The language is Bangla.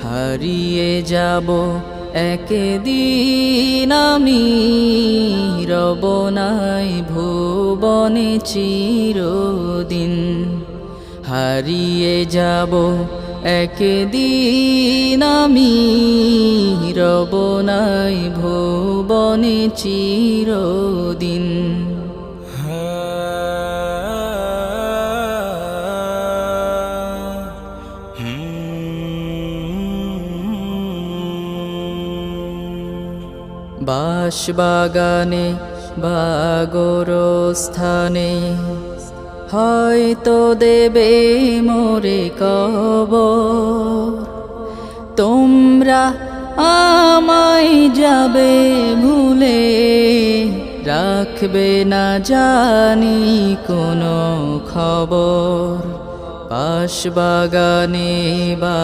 হারিয়ে যাব একদিন আমি, রব নাই ভুবনে চিরদিন। হারিয়ে যাব একদিন আমি, রব নাই ভুবনে চিরদিন। বাঁশবাগানে বা গোরস্থানে হয়তো দেবে মোরে কবর। তোমরা আমায় যাবে ভুলে, রাখবে না জানি কোনো খবর। বাঁশবাগানে বা